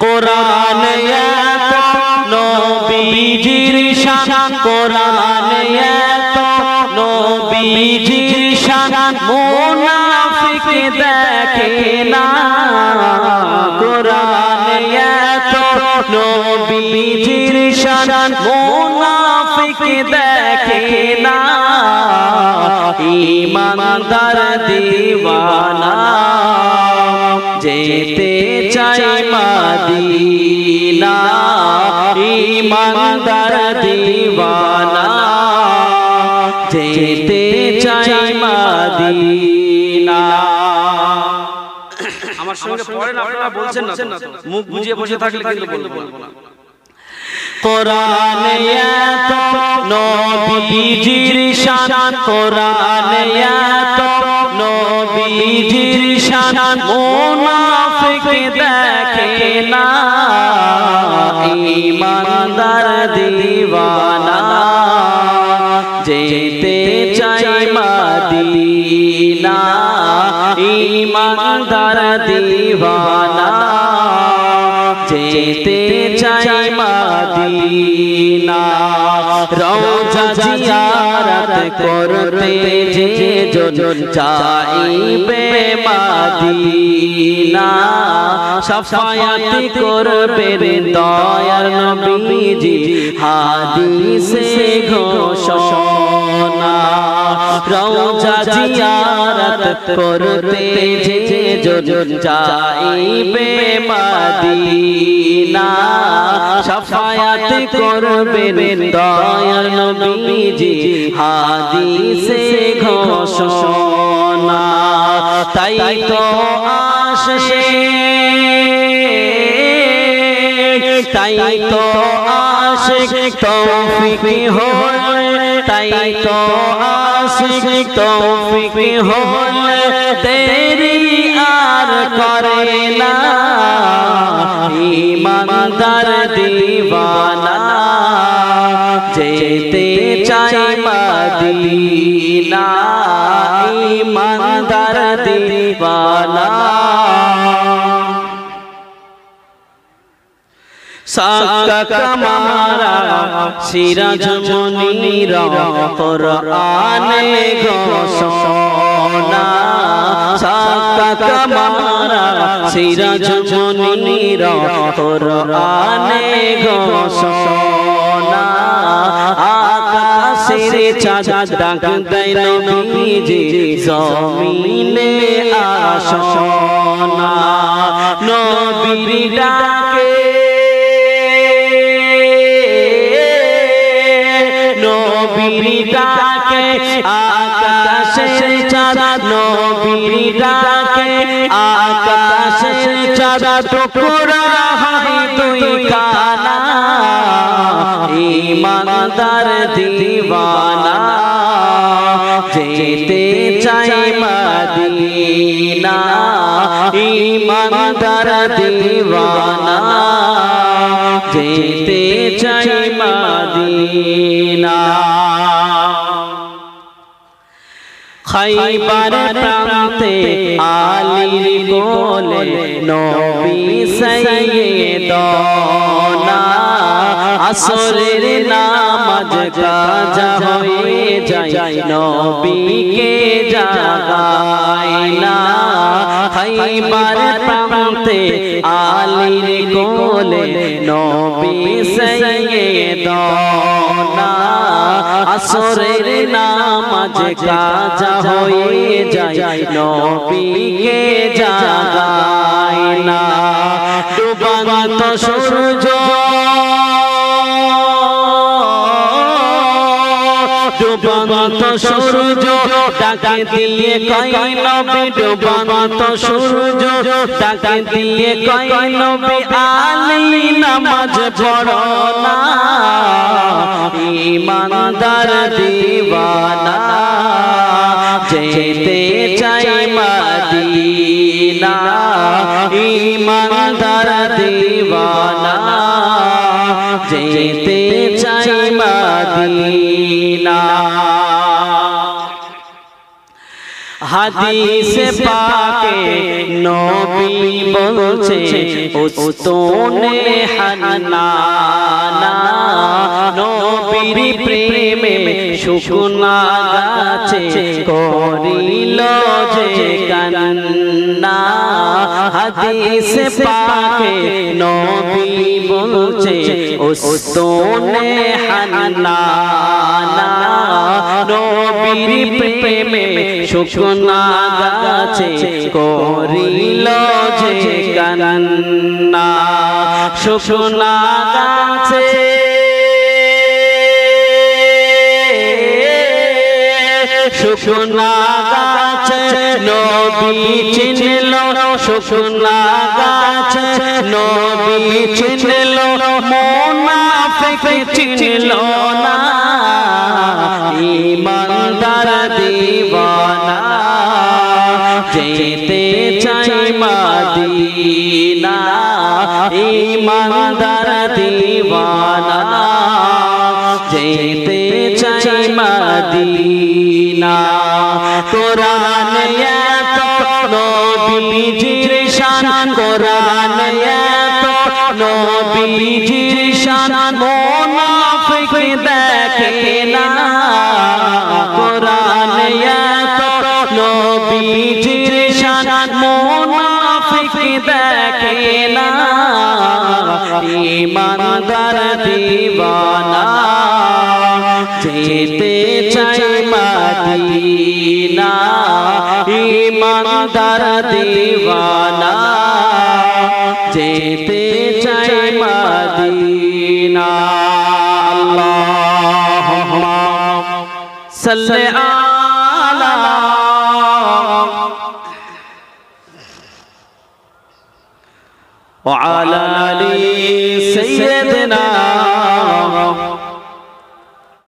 কোরআনে এত নবীজির শান, কোরআনে এত নবীজির শান, মুনাফিক দেখে না। কোরআনে এত নবীজির শান, মুনাফিক দেখে না। ঈমানদার দিওয়ানা যেতে চাই মদিনা। ঈমানদার দিওয়ানা যেতে চাই মদিনা। আমার সঙ্গে পড়েন, আপনারা বলছেন না, মুখ বুজিয়ে বসে থাকলে কিন্তু বলবো না। কোরআনে এত নবীজির শান, কোরআনে এত নবীজির শান, মুনাফিক দেখে না। ঈমানদার দিওয়ানা যেতে চাই মদিনা। ঈমানদার দিওয়ানা যেতে চাই মদিনা। রওজা জিয়ারত করতে যে জন যাইবে মদিনা, শাফায়াত করবেন দয়ার নবীজি হাদিসে ঘোষণা। রওজা জিয়ারত করতে যে জন যাইবে মদিনা, শাফায়াত করবেন দয়ার নবীজি হাদিসে ঘোষণা। তাই তো আসে, তাই তো আশিক তৌফিক হলে, তাই তো আশিক তৌফিক হলে দেরি আর করে না। ঈমানদার দিওয়ানা যেতে চাই মদিনা। ঈমানদার দিওয়ানা সাকা কামারা সিরাজ মুনির কোরআনে ঘোষণা। সাকা কামারা সিরাজ মুনির কোরআনে ঘোষণা। আকাশের চাঁদ ডাক দেয় নবীজি জমিনে আসনা। নবীর ডাকে, নবীর ডাকে আকাশের চাঁদ, নবীর ডাকে আকাশের চাঁদ টুকরা হয় দুই কানা। ঈমানদার দিওয়ানা যেতে চাই মদিনা। ঈমানদার দিওয়ানা যেতে চাই মদিনা। খাইবার প্রান্তে আলীর কোলে নবী সাইয়েদনা। আসরের নামাজ কাজা হয়ে যায় নবীকে জাগায় না। খাইবার প্রান্তে আলীর কোলে নবী সাইয়েদনা। আসরের নামাজ কাজা হয়ে যায় নবীকে জাগায় না। ডুবন্ত সূর্য, ডুবন্ত সূর্য ডাকে দিয়ে কয় নবী, ডুবন্ত সূর্য ডাকে দিয়ে কয় নবী আলী নামাজ পড়ো না। ঈমানদার দিওয়ানা যেতে চাই মদিনা। ঈমানদার দিওয়ানা যেতে চাই মদিনা। হাদিসে পাকে নবী বলছে উস্তুনে হান্নানা নবীর প্রেমে শুকনা গাছে করিল যে কান্না হাদিসে পাকে নবী বলছে উস্তুনে হান্নানা নবীর প্রেমে শুকনা গাছে করিল যে কান্না শুকনা গাছে শুকনা গাছে নবী চিনল শুকনা গাছে নবী চিনল মুনাফিক চিনল না ইমানদার দিওয়ানা যেতে চাই মদিনা ইমানদার দিওয়ানা যেতে চাই মদিনা কোরআন এত নবীজির শান কোরআন এত নবীজির শান মুনাফিক দেখে না কোরআন এত নবীজির শান মুনাফিক দেখে না ইমানদার দিওয়ানা যেতে চাই মদিনা ইমানদার দিওয়ানা যেতে চাই মদিনা আল্লাহুম্মা সাল্লি আলা ওয়া আলা আলি সাইয়্যিদিনা